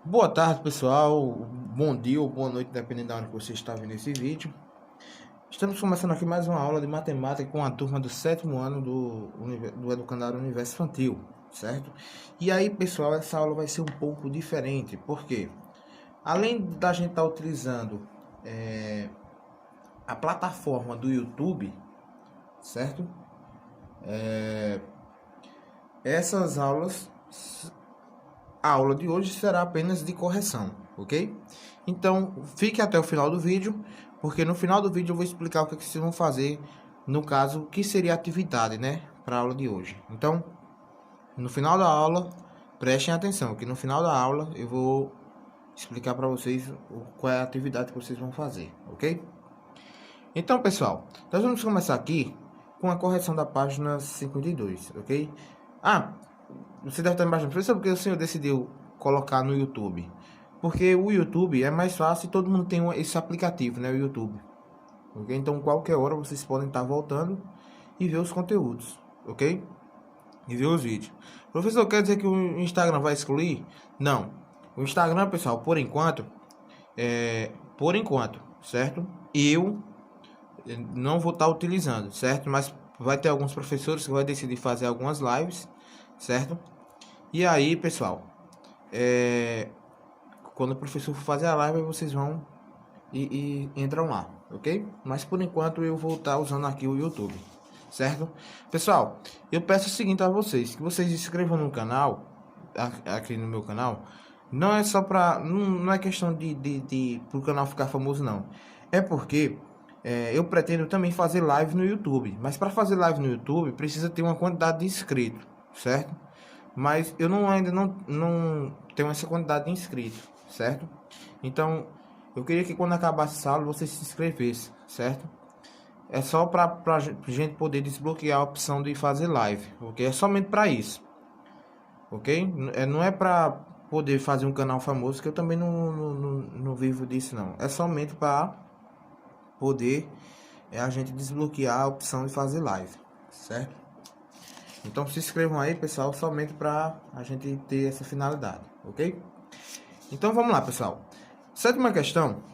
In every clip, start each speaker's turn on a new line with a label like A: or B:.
A: Boa tarde, pessoal. Bom dia ou boa noite, dependendo da hora que você está vendo esse vídeo. Estamos começando aqui mais uma aula de matemática com a turma do sétimo ano do Educandário Universo Infantil, certo? E aí, pessoal, essa aula vai ser um pouco diferente, porque além da gente estar utilizando a plataforma do YouTube, certo? Essas aulas A aula de hoje será apenas de correção, ok? Então, fique até o final do vídeo, porque no final do vídeo eu vou explicar o que vocês vão fazer, no caso, o que seria a atividade, né, para a aula de hoje. Então, no final da aula, prestem atenção, que no final da aula eu vou explicar para vocês qual é a atividade que vocês vão fazer, ok? Então, pessoal, nós vamos começar aqui com a correção da página 52, ok? Ah, você deve estar imaginando, professor, porque o senhor decidiu colocar no YouTube? Porque o YouTube é mais fácil e todo mundo tem esse aplicativo, né? O YouTube. Ok? Então, qualquer hora vocês podem estar voltando e ver os conteúdos, ok? E ver os vídeos. Professor, quer dizer que o Instagram vai excluir? Não. O Instagram, pessoal, por enquanto, certo? Eu não vou estar utilizando, certo? Mas vai ter alguns professores que vai decidir fazer algumas lives, certo? E aí, pessoal, quando o professor for fazer a live, vocês vão e entram lá, ok? Mas por enquanto eu vou estar usando aqui o YouTube, certo? Pessoal, eu peço o seguinte a vocês, que vocês se inscrevam no canal, aqui no meu canal. Não é só para, não é questão de pro canal ficar famoso, não. É porque eu pretendo também fazer live no YouTube. Mas para fazer live no YouTube precisa ter uma quantidade de inscritos, certo? Mas eu ainda não tenho essa quantidade de inscritos, certo? Então, eu queria que quando acabasse essa aula você se inscrevesse, certo? É só para a gente poder desbloquear a opção de fazer live, ok? É somente para isso, ok? Não é para poder fazer um canal famoso, que eu também não vivo disso, não. É somente para poder a gente desbloquear a opção de fazer live, certo? Então se inscrevam aí, pessoal, somente para a gente ter essa finalidade, ok? Então vamos lá, pessoal. Sétima questão,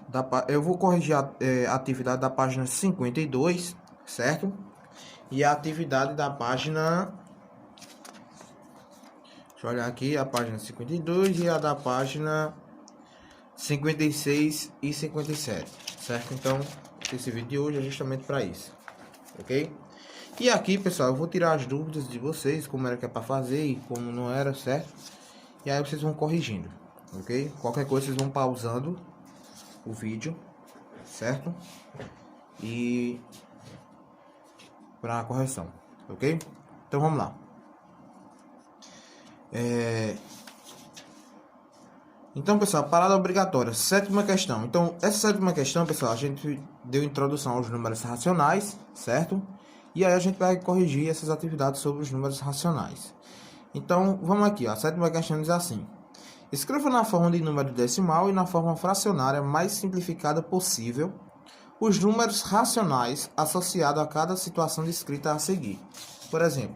A: eu vou corrigir a atividade da página 52, certo? E a atividade da página... Deixa eu olhar aqui, a página 52 e a da página 56 e 57, certo? Então, esse vídeo de hoje é justamente para isso, ok? E aqui, pessoal, eu vou tirar as dúvidas de vocês, como era que é para fazer e como não era, certo? E aí vocês vão corrigindo, ok? Qualquer coisa vocês vão pausando o vídeo, certo? E para a correção, ok? Então vamos lá. Então, pessoal, parada obrigatória, sétima questão. Então, essa sétima questão, pessoal, a gente deu introdução aos números racionais, certo? E aí a gente vai corrigir essas atividades sobre os números racionais. Então, vamos aqui, ó. A sétima questão diz assim: escreva na forma de número decimal e na forma fracionária mais simplificada possível os números racionais associados a cada situação descrita a seguir. Por exemplo,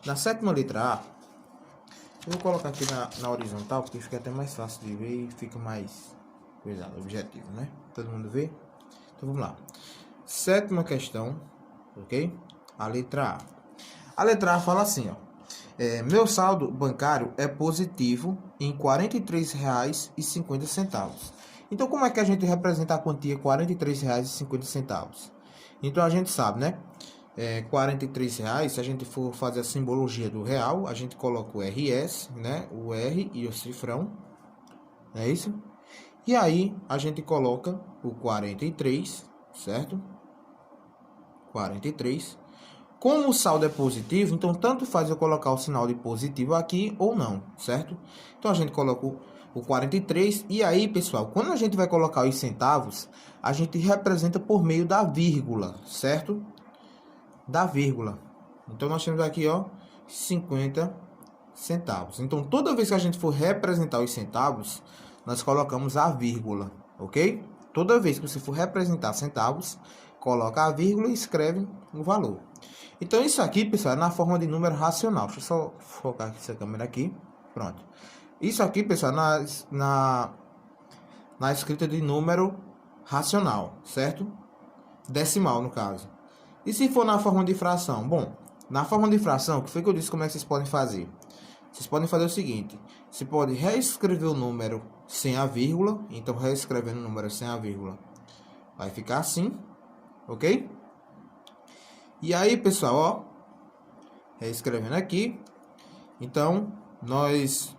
A: na sétima letra A, eu vou colocar aqui na horizontal, porque fica até mais fácil de ver e fica mais objetivo, né? Todo mundo vê? Então vamos lá. Sétima questão, ok? A letra A. A letra A fala assim, ó. Meu saldo bancário é positivo em R$ 43,50. Então, como é que a gente representa a quantia R$ 43,50? Então, a gente sabe, né? R$ 43, se a gente for fazer a simbologia do real, a gente coloca o RS, né? O R e o cifrão, é isso? E aí, a gente coloca o 43, certo? 43. Como o saldo é positivo, então tanto faz eu colocar o sinal de positivo aqui ou não, certo? Então a gente coloca o 43 e aí, pessoal, quando a gente vai colocar os centavos, a gente representa por meio da vírgula, certo? Da vírgula. Então nós temos aqui, ó, 50 centavos. Então toda vez que a gente for representar os centavos, nós colocamos a vírgula, ok? Toda vez que você for representar centavos, coloca a vírgula e escreve o valor. Então isso aqui, pessoal, é na forma de número racional. Deixa eu só focar essa câmera aqui. Pronto. Isso aqui, pessoal, na escrita de número racional, certo? Decimal, no caso. E se for na forma de fração? Bom, na forma de fração, que foi que eu disse como é que vocês podem fazer? Vocês podem fazer o seguinte: você pode reescrever o número sem a vírgula. Então, reescrevendo o número sem a vírgula, vai ficar assim, ok? E aí, pessoal, ó, reescrevendo aqui. Então, nós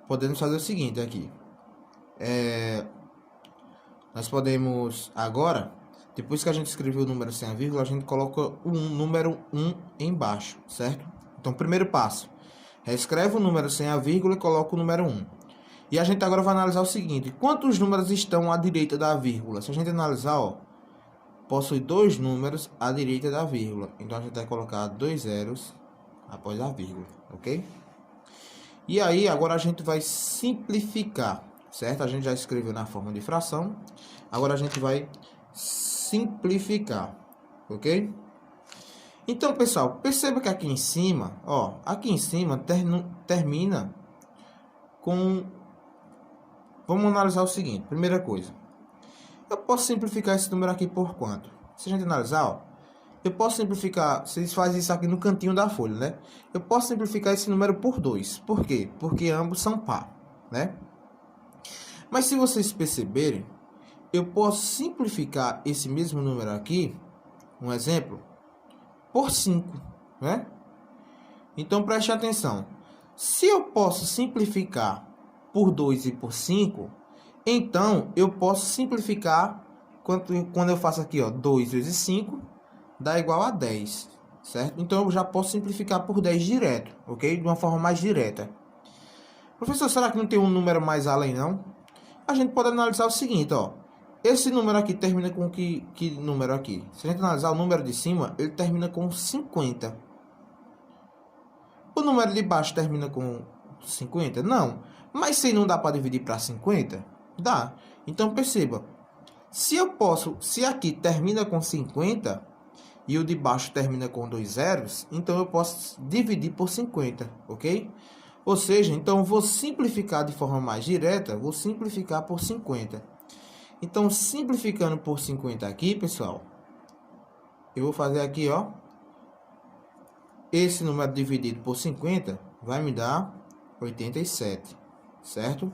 A: podemos fazer o seguinte aqui. Nós podemos agora, depois que a gente escreveu o número sem a vírgula, a gente coloca o número 1 embaixo, certo? Então, primeiro passo, reescreve o número sem a vírgula e coloca o número 1. E a gente agora vai analisar o seguinte: quantos números estão à direita da vírgula? Se a gente analisar, ó, possui dois números à direita da vírgula. Então, a gente vai colocar 2 zeros após a vírgula, ok? E aí, agora a gente vai simplificar, certo? A gente já escreveu na forma de fração. Agora a gente vai simplificar, ok? Então, pessoal, perceba que aqui em cima, ó, aqui em cima termina com... Vamos analisar o seguinte, primeira coisa. Eu posso simplificar esse número aqui por quanto? Se a gente analisar, ó, eu posso simplificar, vocês fazem isso aqui no cantinho da folha, né? Eu posso simplificar esse número por 2. Por quê? Porque ambos são par, né? Mas se vocês perceberem, eu posso simplificar esse mesmo número aqui, um exemplo, por 5, né? Então, preste atenção. Se eu posso simplificar por 2 e por 5, então eu posso simplificar quando eu faço aqui, ó, 2 vezes 5 dá igual a 10, certo? Então eu já posso simplificar por 10 direto, ok? De uma forma mais direta. Professor, será que não tem um número mais além, não? A gente pode analisar o seguinte, ó. Esse número aqui termina com que número aqui? Se a gente analisar o número de cima, ele termina com 50. O número de baixo termina com 50? Não. Mas se não dá para dividir para 50, dá. Então perceba, se aqui termina com 50 e o de baixo termina com 2 zeros, então eu posso dividir por 50, ok? Ou seja, então eu vou simplificar de forma mais direta, vou simplificar por 50. Então, simplificando por 50 aqui, pessoal, eu vou fazer aqui, ó, esse número dividido por 50 vai me dar 87, certo?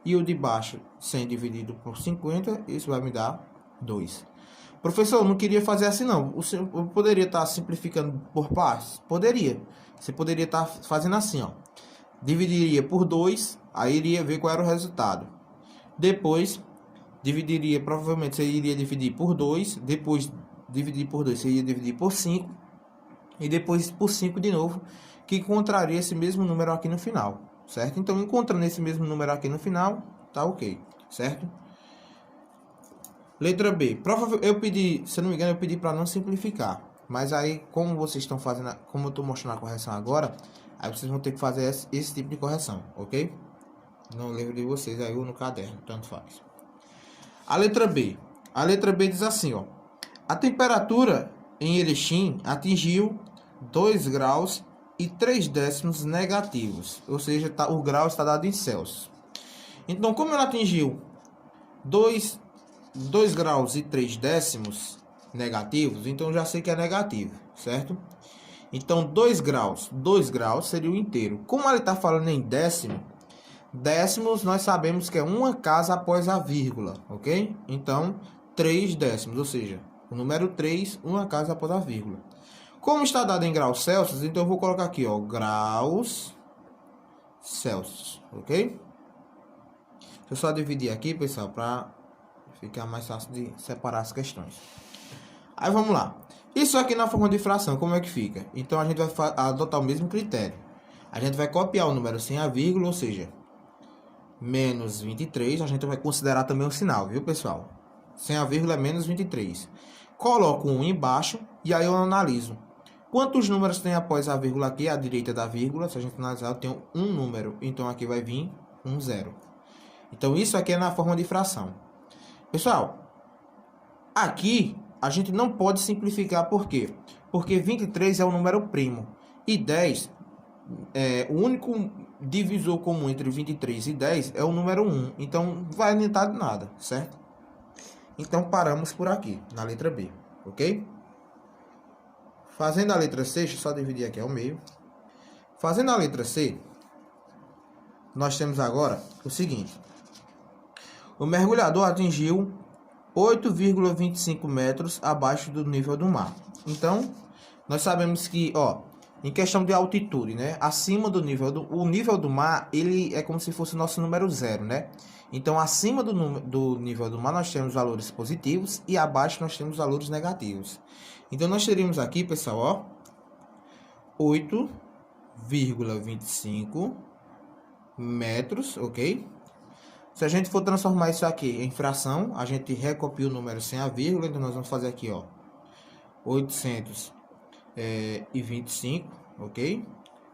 A: E o de baixo, 100 dividido por 50, isso vai me dar 2. Professor, eu não queria fazer assim, não. Eu poderia estar simplificando por partes? Poderia. Você poderia estar fazendo assim, ó. Dividiria por 2, aí iria ver qual era o resultado. Depois, dividiria, provavelmente você iria dividir por 2, depois dividir por 2, você iria dividir por 5, e depois por 5 de novo, que encontraria esse mesmo número aqui no final, certo? Então, encontrando esse mesmo número aqui no final, tá ok, certo? Letra B. Eu pedi, se eu não me engano, eu pedi para não simplificar. Mas aí, como vocês estão fazendo, como eu estou mostrando a correção agora, aí vocês vão ter que fazer esse tipo de correção, ok? No livro de vocês aí ou no caderno, tanto faz. A letra B. A letra B diz assim, ó. A temperatura em Erechim atingiu 2 graus e 3 décimos negativos. Ou seja, o grau está dado em Celsius. Então, como ela atingiu 2 graus e 3 décimos negativos, então já sei que é negativo, certo? Então, 2 graus seria o inteiro. Como ele está falando em décimo, décimos nós sabemos que é uma casa após a vírgula, ok? Então, 3 décimos, ou seja, o número 3, uma casa após a vírgula. Como está dado em graus Celsius, então eu vou colocar aqui, ó, graus Celsius, ok? Deixa eu só dividir aqui, pessoal, para ficar mais fácil de separar as questões. Aí vamos lá. Isso aqui na forma de fração, como é que fica? Então a gente vai adotar o mesmo critério. A gente vai copiar o número sem a vírgula, ou seja, menos 23. A gente vai considerar também o sinal, viu, pessoal? Sem a vírgula é menos 23. Coloco um embaixo e aí eu analiso. Quantos números tem após a vírgula aqui, à direita da vírgula? Se a gente analisar, eu tenho um número. Então aqui vai vir um zero. Então isso aqui é na forma de fração. Pessoal, aqui a gente não pode simplificar, por quê? Porque 23 é um número primo e 10 é o único divisor comum entre 23 e 10 é o número 1. Então, não vai adiantar de nada, certo? Então, paramos por aqui, na letra B, ok? Fazendo a letra C, deixa eu só dividir aqui ao meio. Fazendo a letra C, nós temos agora o seguinte. O mergulhador atingiu 8,25 metros abaixo do nível do mar. Então, nós sabemos que, ó, em questão de altitude, né? Acima do nível o nível do mar, ele é como se fosse o nosso número 0, né? Então, acima do nível do mar, nós temos valores positivos e abaixo nós temos valores negativos. Então, nós teríamos aqui, pessoal, ó, 8,25 metros, ok? Se a gente for transformar isso aqui em fração, a gente recopia o número sem a vírgula, então nós vamos fazer aqui, ó, 825, ok?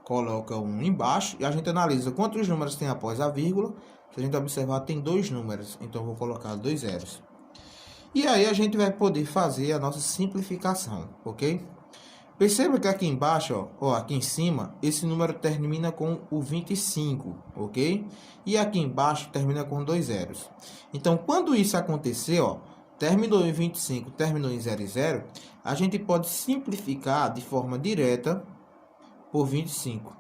A: Coloca um embaixo e a gente analisa quantos números tem após a vírgula. Se a gente observar, tem 2 números, então vou colocar 2 zeros. E aí a gente vai poder fazer a nossa simplificação, ok? Perceba que aqui embaixo, ó, aqui em cima, esse número termina com o 25, ok? E aqui embaixo termina com 2 zeros. Então, quando isso acontecer, ó, terminou em 25, terminou em 00, a gente pode simplificar de forma direta por 25.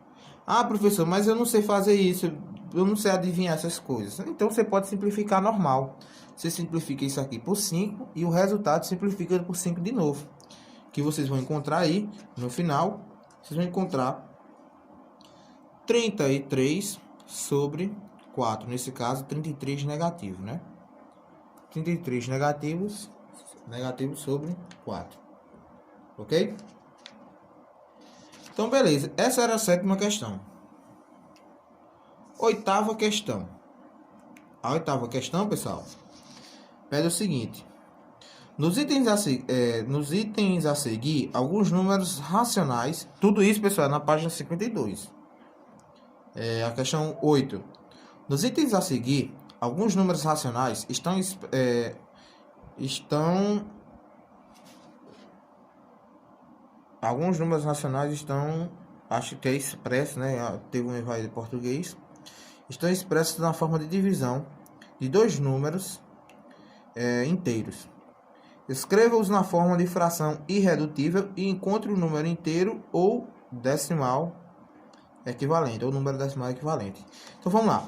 A: Ah, professor, mas eu não sei fazer isso, eu não sei adivinhar essas coisas. Então, você pode simplificar normal. Você simplifica isso aqui por 5 e o resultado simplifica por 5 de novo. Que vocês vão encontrar aí, no final, vocês vão encontrar 33 sobre 4. Nesse caso, 33 negativo, né? 33 negativos sobre 4. Ok? Então, beleza. Essa era a 7ª questão. 8ª questão. A 8ª questão, pessoal, pede o seguinte. Nos itens a seguir, alguns números racionais. Tudo isso, pessoal, na página 52. A questão 8. Nos itens a seguir, alguns números racionais alguns números racionais estão, acho que é expresso, né? Teve um erro aí de português. Estão expressos na forma de divisão de 2 números inteiros. Escreva-os na forma de fração irredutível e encontre o número inteiro ou decimal equivalente, ou número decimal equivalente. Então, vamos lá.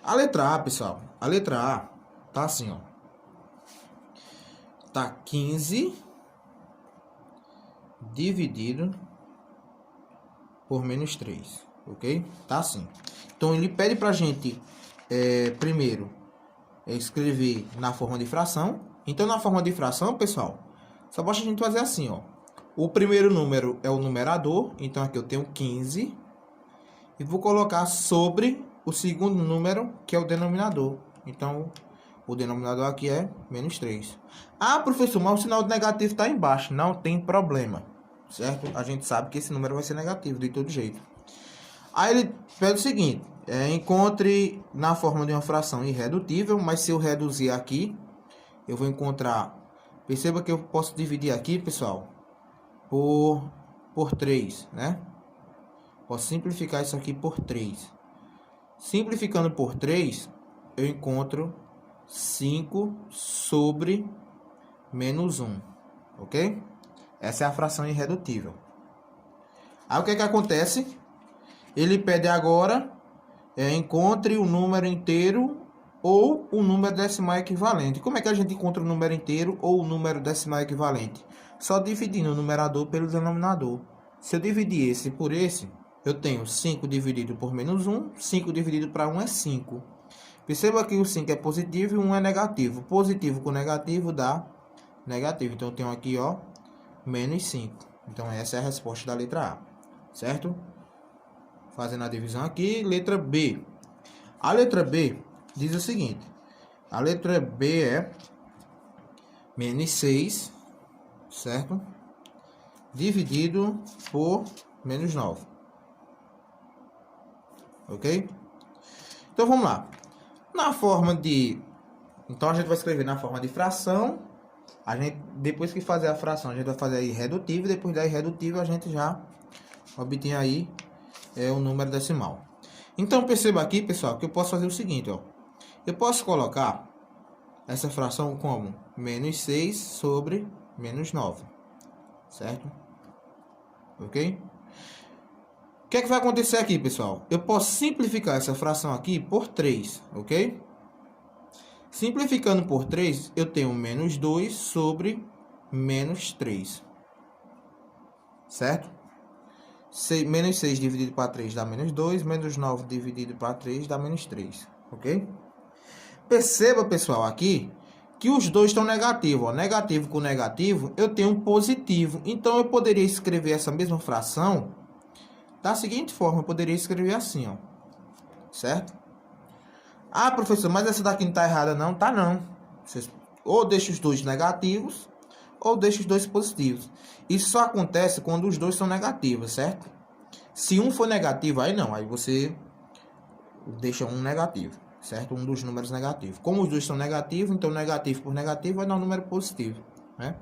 A: A letra A, pessoal, a letra A tá assim, ó. Tá 15 dividido por menos 3, ok? Tá assim. Então, ele pede pra gente, primeiro, escrever na forma de fração. Então, na forma de fração, pessoal, só basta a gente fazer assim, ó. O primeiro número é o numerador, então aqui eu tenho 15. E vou colocar sobre o segundo número, que é o denominador. Então, o denominador aqui é menos 3. Ah, professor, mas o sinal negativo está embaixo. Não tem problema, certo? A gente sabe que esse número vai ser negativo, de todo jeito. Aí ele pede o seguinte, encontre na forma de uma fração irredutível, mas se eu reduzir aqui, eu vou encontrar, perceba que eu posso dividir aqui, pessoal, por 3, né? Posso simplificar isso aqui por 3. Simplificando por 3, eu encontro 5 sobre menos 1, ok? Essa é a fração irredutível. Aí o que acontece? Ele pede agora, encontre o número inteiro ou o número decimal equivalente. Como é que a gente encontra o número inteiro ou o número decimal equivalente? Só dividindo o numerador pelo denominador. Se eu dividir esse por esse, eu tenho 5 dividido por menos 1. 5 dividido para 1 é 5. Perceba que o 5 é positivo e o 1 é negativo. Positivo com negativo dá negativo. Então, eu tenho aqui, ó, menos 5. Então, essa é a resposta da letra A. Certo? Fazendo a divisão aqui, letra B. A letra B diz o seguinte. A letra B é menos 6, certo? Dividido por menos 9. Ok? Então, vamos lá. Na forma de... Então, a gente vai escrever na forma de fração. A gente, depois que fazer a fração, a gente vai fazer a irredutível. Depois da irredutível, a gente já obtém aí o número decimal. Então perceba aqui, pessoal, que eu posso fazer o seguinte, ó. Eu posso colocar essa fração como menos 6 sobre menos 9, certo? Ok? O que é que vai acontecer aqui, pessoal? Eu posso simplificar essa fração aqui por 3, ok? Simplificando por 3, eu tenho menos 2 sobre menos 3, certo? Menos 6 dividido para 3 dá menos 2, menos 9 dividido para 3 dá menos 3, ok? Perceba, pessoal, aqui que os dois estão negativos. Ó. Negativo com negativo, eu tenho um positivo. Então, eu poderia escrever essa mesma fração da seguinte forma. Eu poderia escrever assim, ó. Certo? Ah, professor, mas essa daqui não está errada, não? Tá, não. Vocês ou deixa os dois negativos, ou deixa os dois positivos. Isso só acontece quando os dois são negativos, certo? Se um for negativo, aí não. Aí você deixa um negativo. Certo? Um dos números negativos. Como os dois são negativos, então negativo por negativo vai dar um número positivo, né?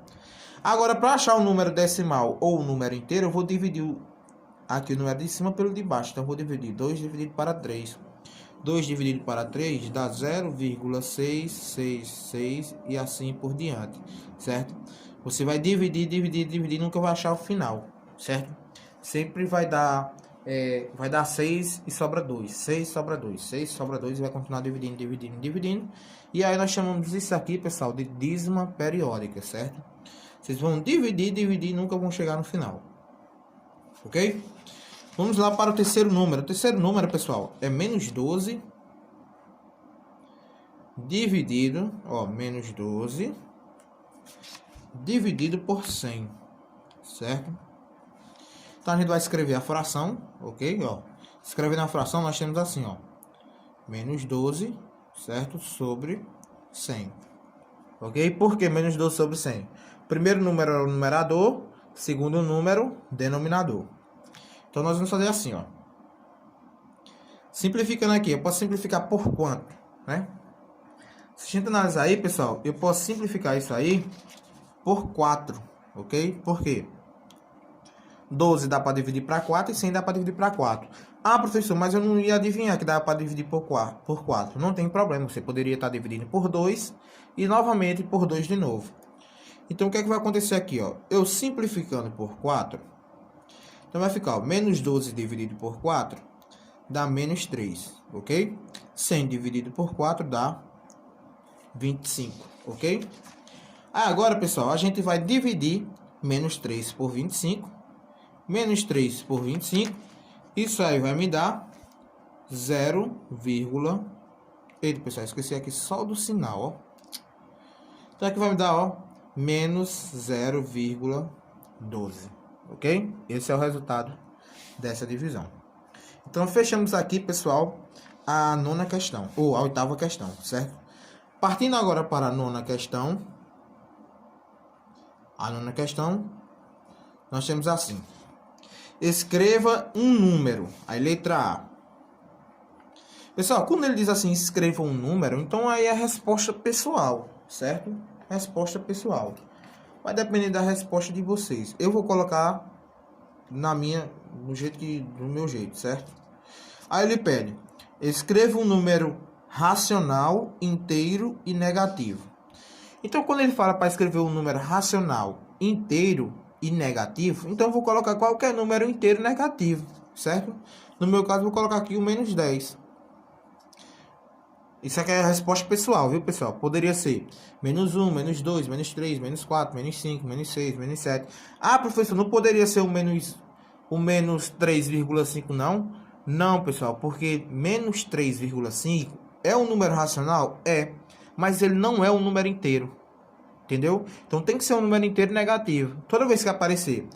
A: Agora, para achar o número decimal ou o número inteiro, eu vou dividir aqui o número de cima pelo de baixo. Então, eu vou dividir 2 dividido para 3. 2 dividido para 3 dá 0,666 e assim por diante, certo? Você vai dividir, nunca vai achar o final, certo? Sempre vai dar 6 e sobra 2. 6 sobra 2. 6 sobra 2 e vai continuar dividindo. E aí nós chamamos isso aqui, pessoal, de dízima periódica, certo? Vocês vão dividir e nunca vão chegar no final. Ok? Vamos lá para o terceiro número. O terceiro número, pessoal, é menos 12 dividido, menos 12 dividido por 100, certo? Então, a gente vai escrever a fração, ok? Escrevendo a fração, nós temos assim, menos 12, certo? Sobre 100, ok? Por que menos 12 sobre 100? Primeiro número é o numerador, segundo número, denominador. Então, nós vamos fazer assim, simplificando aqui, eu posso simplificar por quanto, né? Se a gente analisar aí, pessoal, eu posso simplificar isso aí por 4, ok? Por quê? 12 dá para dividir para 4 e 100 dá para dividir para 4. Ah, professor, mas eu não ia adivinhar que dá para dividir por 4. Não tem problema, você poderia estar dividindo por 2 e novamente por 2 de novo. Então, o que é que vai acontecer aqui? Eu simplificando por 4, então vai ficar menos 12 dividido por 4 dá menos 3, ok? 100 dividido por 4 dá 25, ok? Agora, pessoal, a gente vai dividir menos 3 por 25. Menos 3 por 25, isso aí vai me dar 0, eita, pessoal, esqueci aqui só do sinal, Então aqui vai me dar, menos 0,12, ok? Esse é o resultado dessa divisão. Então, fechamos aqui, pessoal, a nona questão, ou a oitava questão, certo? Partindo agora para a nona questão, nós temos assim. Escreva um número. Aí, letra A. Pessoal, quando ele diz assim, escreva um número, então aí é a resposta pessoal, certo? Resposta pessoal. Vai depender da resposta de vocês. Eu vou colocar do meu jeito, certo? Aí ele pede, escreva um número racional, inteiro e negativo. Então, quando ele fala para escrever um número racional, inteiro e negativo, então eu vou colocar qualquer número inteiro negativo, certo? No meu caso, vou colocar aqui o menos 10. Isso aqui é a resposta pessoal, viu, pessoal? Poderia ser menos 1, menos 2, menos 3, menos 4, menos 5, menos 6, menos 7. Ah, professor, não poderia ser o menos 3,5, não? Não, pessoal, porque menos 3,5 é um número racional? É, mas ele não é um número inteiro. Entendeu? Então tem que ser um número inteiro negativo. Toda vez que aparecer,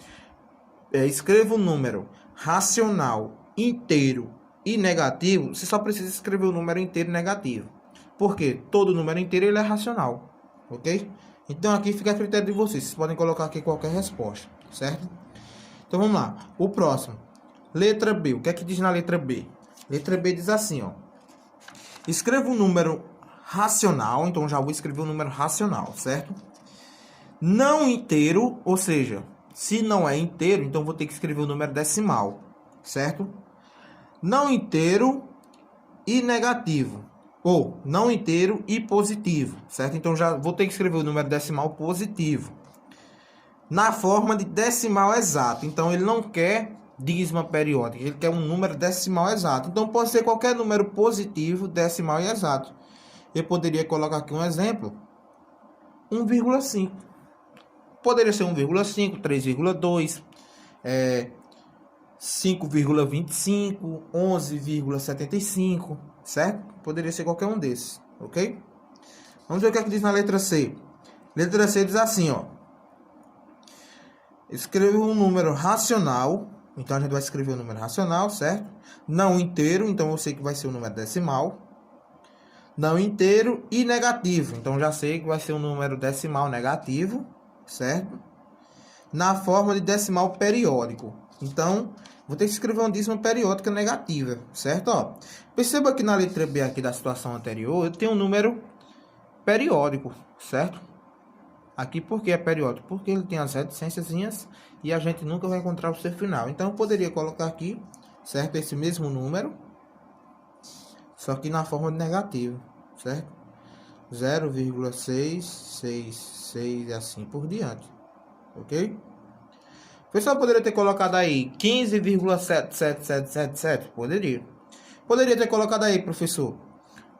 A: escreva um número racional, inteiro e negativo, você só precisa escrever o número inteiro negativo. Porque todo número inteiro ele é racional. Ok? Então aqui fica a critério de vocês. Vocês podem colocar aqui qualquer resposta. Certo? Então vamos lá. O próximo. Letra B. O que é que diz na letra B? Letra B diz assim, escreva um número racional, então já vou escrever um número racional, certo? Não inteiro, ou seja, se não é inteiro, então vou ter que escrever o número decimal, certo? Não inteiro e negativo, ou não inteiro e positivo, certo? Então já vou ter que escrever o número decimal positivo na forma de decimal exato. Então ele não quer dízima periódica, ele quer um número decimal exato. Então pode ser qualquer número positivo, decimal e exato. Eu poderia colocar aqui um exemplo, 1,5. Poderia ser 1,5, 3,2, 5,25, 11,75, certo? Poderia ser qualquer um desses, ok? Vamos ver o que é que diz na letra C. Letra C diz assim, ó. Escreva um número racional. Então a gente vai escrever o número racional, certo? Não inteiro, então eu sei que vai ser o número decimal. Não inteiro e negativo. Então já sei que vai ser um número decimal negativo, certo? Na forma de decimal periódico. Então, vou ter que escrever uma dízima periódica negativa, certo? Ó, perceba que na letra B aqui da situação anterior, eu tenho um número periódico, certo? Aqui por que é periódico? Porque ele tem as reticênciazinhas e a gente nunca vai encontrar o seu final. Então, eu poderia colocar aqui, certo? Esse mesmo número, só que na forma de negativo, certo? 0,666 e assim por diante, ok? O pessoal poderia ter colocado aí 15,77777? Poderia. Poderia ter colocado aí, professor,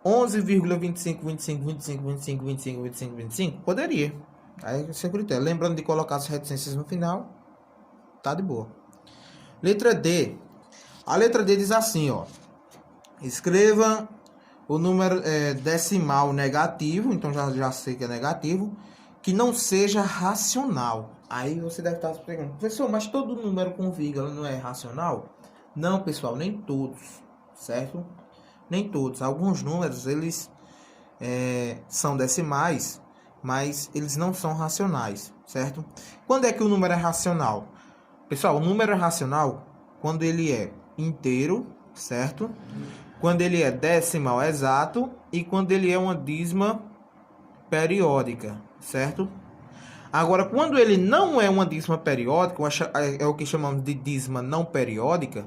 A: 11,25252525252525? Poderia. Aí é seu critério. Lembrando de colocar as reticências no final, tá de boa. Letra D. A letra D diz assim, ó. Escreva o número decimal negativo, então já sei que é negativo, que não seja racional. Aí você deve estar se perguntando, professor, mas todo número com vírgula não é racional? Não, pessoal, nem todos, certo? Nem todos. Alguns números, eles são decimais, mas eles não são racionais, certo? Quando é que o número é racional? Pessoal, o número é racional quando ele é inteiro, certo? Quando ele é decimal exato e quando ele é uma dízima periódica, certo? Agora, quando ele não é uma dízima periódica, é o que chamamos de dízima não periódica,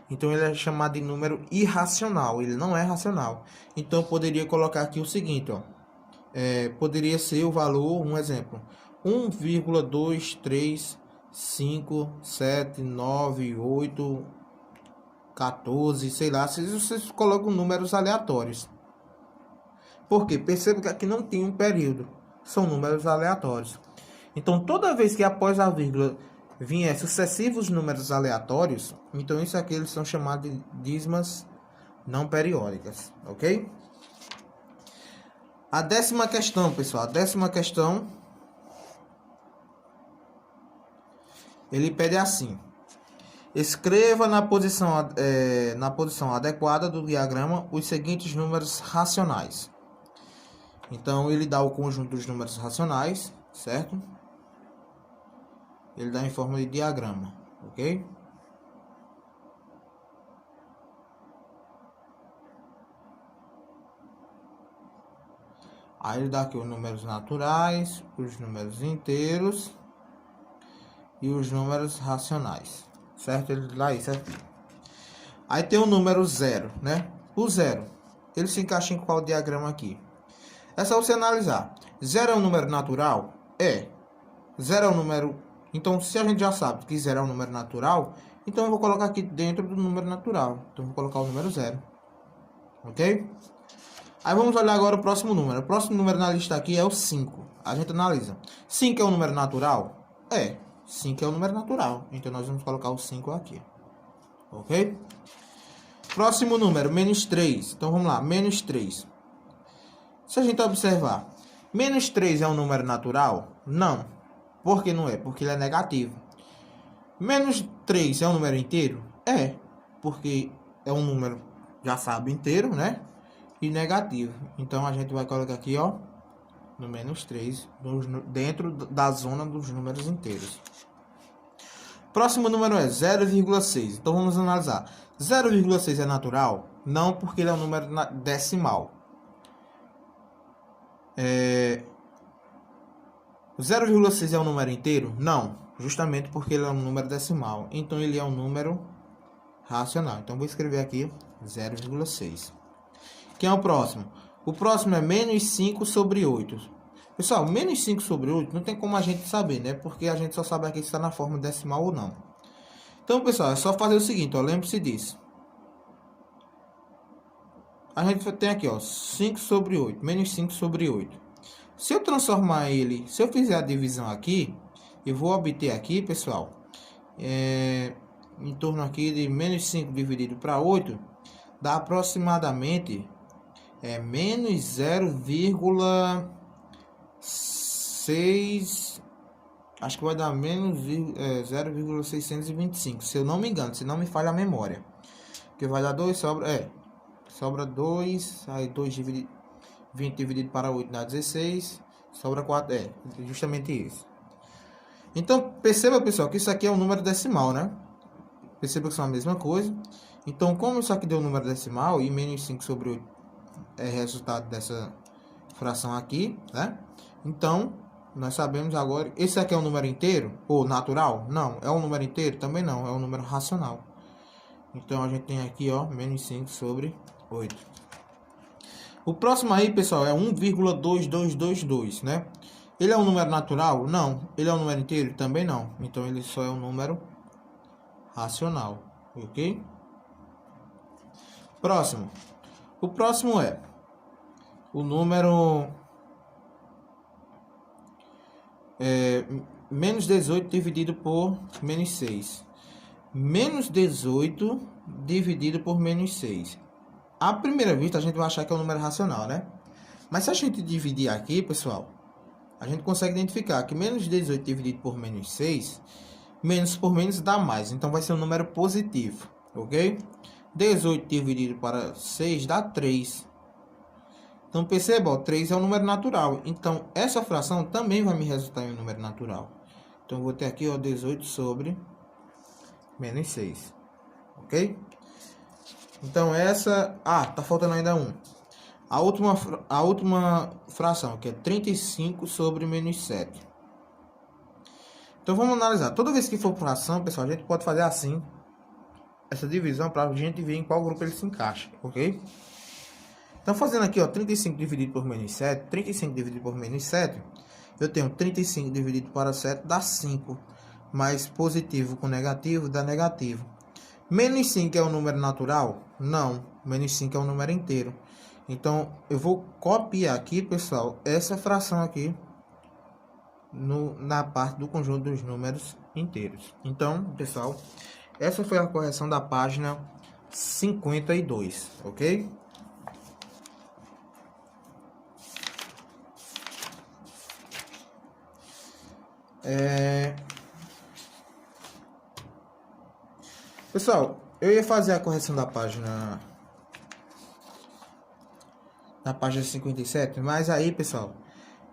A: então ele é chamado de número irracional, ele não é racional. Então, eu poderia colocar aqui o seguinte, ó. Poderia ser o valor, um exemplo, 1,235,798, 14, sei lá, se vocês colocam números aleatórios. Por quê? Perceba que aqui não tem um período, são números aleatórios. Então, toda vez que após a vírgula vier sucessivos números aleatórios, então isso aqui eles são chamados de dízimas não periódicas, ok? A 10ª questão, pessoal, a 10ª questão, ele pede assim: escreva na posição adequada do diagrama os seguintes números racionais. Então, ele dá o conjunto dos números racionais, certo? Ele dá em forma de diagrama, ok? Aí ele dá aqui os números naturais, os números inteiros e os números racionais, certo? Ele dá isso aqui. Aí tem o número 0, né? O 0, ele se encaixa em qual diagrama aqui? É só você analisar. 0 é um número natural? É. 0 é um número... Então, se a gente já sabe que 0 é um número natural, então eu vou colocar aqui dentro do número natural. Então, eu vou colocar o número 0. Ok? Aí vamos olhar agora o próximo número. O próximo número na lista aqui é o 5. A gente analisa. 5 é um número natural? É. 5 é um número natural. Então, nós vamos colocar o 5 aqui. Ok? Próximo número, menos 3. Então, vamos lá. Menos 3. Se a gente observar, menos 3 é um número natural? Não. Por que não é? Porque ele é negativo. Menos 3 é um número inteiro? É. Porque é um número, já sabe, inteiro, né? E negativo. Então, a gente vai colocar aqui, ó, no menos 3, dentro da zona dos números inteiros. Próximo número é 0,6. Então, vamos analisar. 0,6 é natural? Não, porque ele é um número decimal. 0,6 é um número inteiro? Não, justamente porque ele é um número decimal. Então, ele é um número racional. Então, vou escrever aqui 0,6. Quem é o próximo? O próximo é menos 5 sobre 8. Pessoal, menos 5 sobre 8 não tem como a gente saber, né? Porque a gente só sabe aqui se está na forma decimal ou não. Então, pessoal, é só fazer o seguinte, ó. Lembre-se disso. A gente tem aqui, ó, 5 sobre 8. Menos 5 sobre 8. Se eu transformar ele... Se eu fizer a divisão aqui, eu vou obter aqui, pessoal, em torno aqui de menos 5 dividido para 8, dá aproximadamente menos 0,6, acho que vai dar menos 0,625, se eu não me engano, se não me falha a memória, que vai dar 2, sobra 2, aí 2 dividido, 20 dividido para 8 dá 16, sobra 4, justamente isso. Então, perceba, pessoal, que isso aqui é um número decimal, né? Perceba que são a mesma coisa. Então, como isso aqui deu um número decimal e menos 5 sobre 8 é resultado dessa fração aqui, né? Então, nós sabemos agora... Esse aqui é um número inteiro ou natural? Não. É um número inteiro? Também não. É um número racional. Então, a gente tem aqui, ó, menos 5 sobre 8. O próximo aí, pessoal, é 1,2222, né? Ele é um número natural? Não. Ele é um número inteiro? Também não. Então, ele só é um número racional, ok? Próximo. O próximo é o número menos 18 dividido por menos 6. Menos 18 dividido por menos 6. À primeira vista, a gente vai achar que é um número racional, né? Mas se a gente dividir aqui, pessoal, a gente consegue identificar que menos 18 dividido por menos 6, menos por menos dá mais. Então, vai ser um número positivo, ok? 18 dividido para 6 dá 3. Então, perceba, ó, 3 é um número natural. Então, essa fração também vai me resultar em um número natural. Então, eu vou ter aqui, ó, 18 sobre menos 6, ok? Então, essa... Ah, tá faltando ainda um. A última fração, que é 35 sobre menos 7. Então, vamos analisar. Toda vez que for fração, pessoal, a gente pode fazer assim, essa divisão, para a gente ver em qual grupo ele se encaixa, ok? Então, fazendo aqui, ó, 35 dividido por menos 7, 35 dividido por menos 7, eu tenho 35 dividido para 7, dá 5. Mais positivo com negativo, dá negativo. Menos 5 é um número natural? Não. Menos 5 é um número inteiro. Então, eu vou copiar aqui, pessoal, essa fração aqui na parte do conjunto dos números inteiros. Então, pessoal, essa foi a correção da página 52, ok? Pessoal, eu ia fazer a correção da página... na página 57, mas aí, pessoal,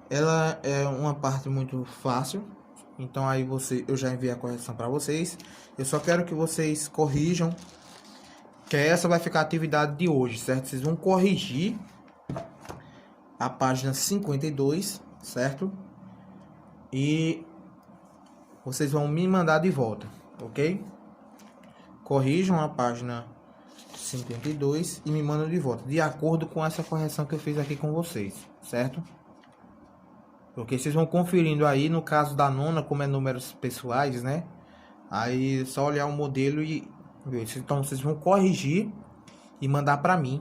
A: ela é uma parte muito fácil. Então aí eu já enviei a correção para vocês. Eu só quero que vocês corrijam, que essa vai ficar a atividade de hoje, certo? Vocês vão corrigir a página 52, certo? E vocês vão me mandar de volta, ok? Corrijam a página 52 e me mandam de volta, de acordo com essa correção que eu fiz aqui com vocês, certo? Porque vocês vão conferindo aí, no caso da nona, como é números pessoais, né? Aí é só olhar o modelo e ver. Então vocês vão corrigir e mandar para mim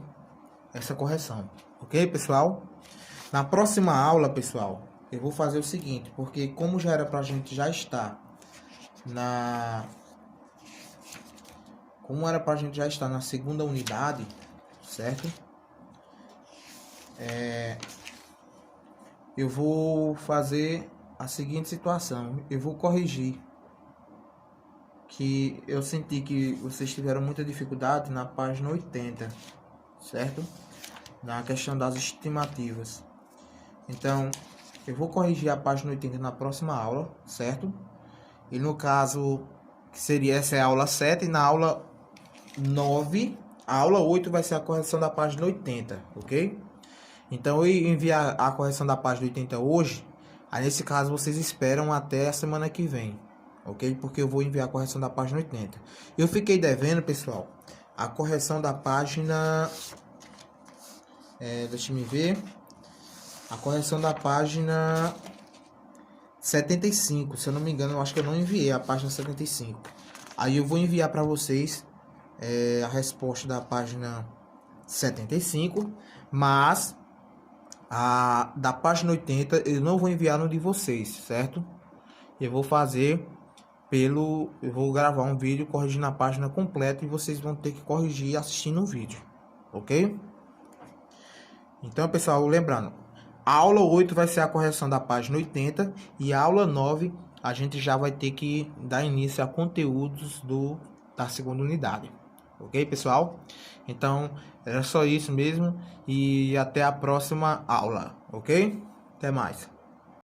A: essa correção, ok, pessoal? Na próxima aula, pessoal, eu vou fazer o seguinte, porque como já era pra gente já estar na segunda unidade, certo? Eu vou fazer a seguinte situação. Eu vou corrigir que eu senti que vocês tiveram muita dificuldade na página 80, certo? Na questão das estimativas. Então, eu vou corrigir a página 80 na próxima aula, certo? E no caso, que seria essa é a aula 7, e na aula 9, a aula 8 vai ser a correção da página 80, ok? Então, eu enviar a correção da página 80 hoje, aí nesse caso vocês esperam até a semana que vem, ok? Porque eu vou enviar a correção da página 80. Eu fiquei devendo, pessoal, a correção da página Deixa eu me ver. A correção da página 75, se eu não me engano, eu acho que eu não enviei a página 75. Aí eu vou enviar para vocês a resposta da página 75, mas da página 80 eu não vou enviar no de vocês, certo? Eu vou fazer eu vou gravar um vídeo corrigindo a página completa e vocês vão ter que corrigir assistindo o vídeo, ok? Então, pessoal, lembrando, a aula 8 vai ser a correção da página 80 e a aula 9 a gente já vai ter que dar início a conteúdos da segunda unidade. Ok, pessoal? Então, era só isso mesmo e até a próxima aula, ok? Até mais.